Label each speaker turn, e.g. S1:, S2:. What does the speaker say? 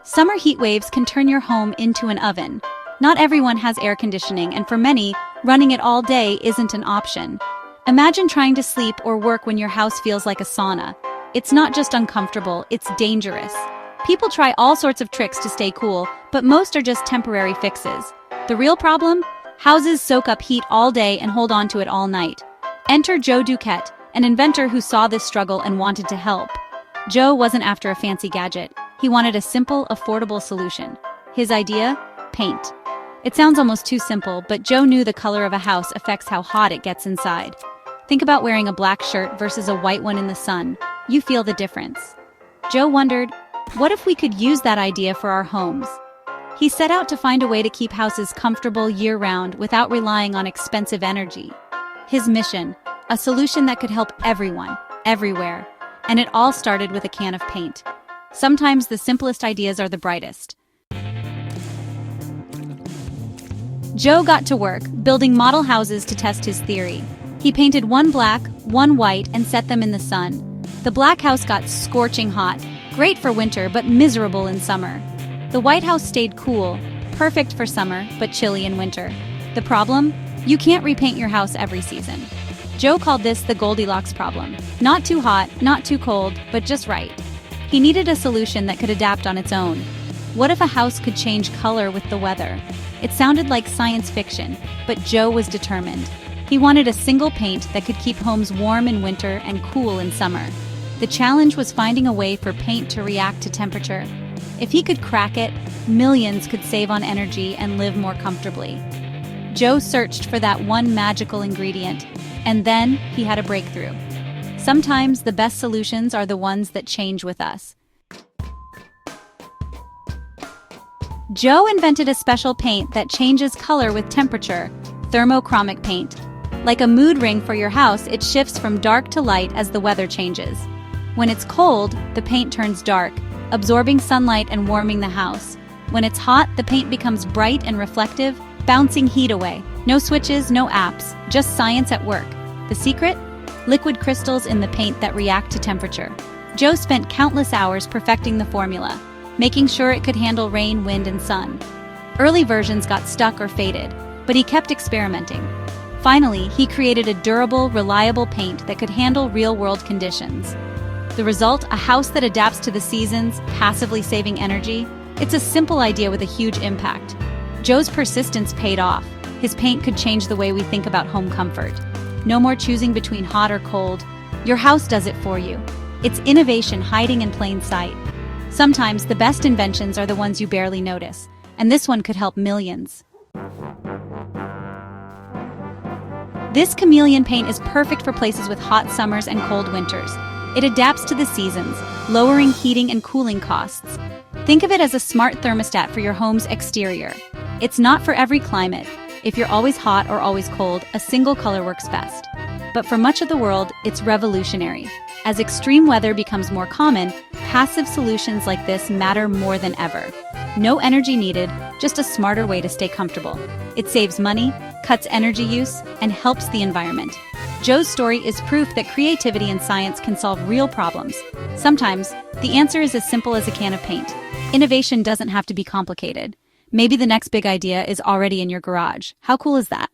S1: Summer heat waves can turn your home into an oven. Not everyone has air conditioning, and for many, running it all day isn't an option. Imagine trying to sleep or work when your house feels like a sauna. It's not just uncomfortable, it's dangerous. People try all sorts of tricks to stay cool, but most are just temporary fixes. The real problem? Houses soak up heat all day and hold on to it all night. Enter Joe Duquette, an inventor who saw this struggle and wanted to help. Joe wasn't after a fancy gadget. He wanted a simple, affordable solution. His idea? Paint. It sounds almost too simple, but Joe knew the color of a house affects how hot it gets inside. Think about wearing a black shirt versus a white one in the sun. You feel the difference. Joe wondered, what if we could use that idea for our homes? He set out to find a way to keep houses comfortable year-round without relying on expensive energy. His mission, a solution that could help everyone, everywhere. And it all started with a can of paint. Sometimes the simplest ideas are the brightest. Joe got to work, building model houses to test his theory. He painted one black, one white, and set them in the sun. The black house got scorching hot, great for winter but miserable in summer. The white house stayed cool, perfect for summer but chilly in winter. The problem? You can't repaint your house every season. Joe called this the Goldilocks problem. Not too hot, not too cold, but just right. He needed a solution that could adapt on its own. What if a house could change color with the weather? It sounded like science fiction, but Joe was determined. He wanted a single paint that could keep homes warm in winter and cool in summer. The challenge was finding a way for paint to react to temperature. If he could crack it, millions could save on energy and live more comfortably. Joe searched for that one magical ingredient, and then he had a breakthrough. Sometimes the best solutions are the ones that change with us. Joe invented a special paint that changes color with temperature, thermochromic paint. Like a mood ring for your house, it shifts from dark to light as the weather changes. When it's cold, the paint turns dark, absorbing sunlight and warming the house. When it's hot, the paint becomes bright and reflective, bouncing heat away. No switches, no apps, just science at work. The secret? Liquid crystals in the paint that react to temperature. Joe spent countless hours perfecting the formula, making sure it could handle rain, wind, and sun. Early versions got stuck or faded, but he kept experimenting. Finally, he created a durable, reliable paint that could handle real-world conditions. The result, a house that adapts to the seasons, passively saving energy. It's a simple idea with a huge impact. Joe's persistence paid off. His paint could change the way we think about home comfort. No more choosing between hot or cold. Your house does it for you. It's innovation hiding in plain sight. Sometimes the best inventions are the ones you barely notice, and this one could help millions. This chameleon paint is perfect for places with hot summers and cold winters. It adapts to the seasons, lowering heating and cooling costs. Think of it as a smart thermostat for your home's exterior. It's not for every climate. If you're always hot or always cold, a single color works best. But for much of the world, it's revolutionary. As extreme weather becomes more common, passive solutions like this matter more than ever. No energy needed, just a smarter way to stay comfortable. It saves money, cuts energy use, and helps the environment. Joe's story is proof that creativity and science can solve real problems. Sometimes, the answer is as simple as a can of paint. Innovation doesn't have to be complicated. Maybe the next big idea is already in your garage. How cool is that?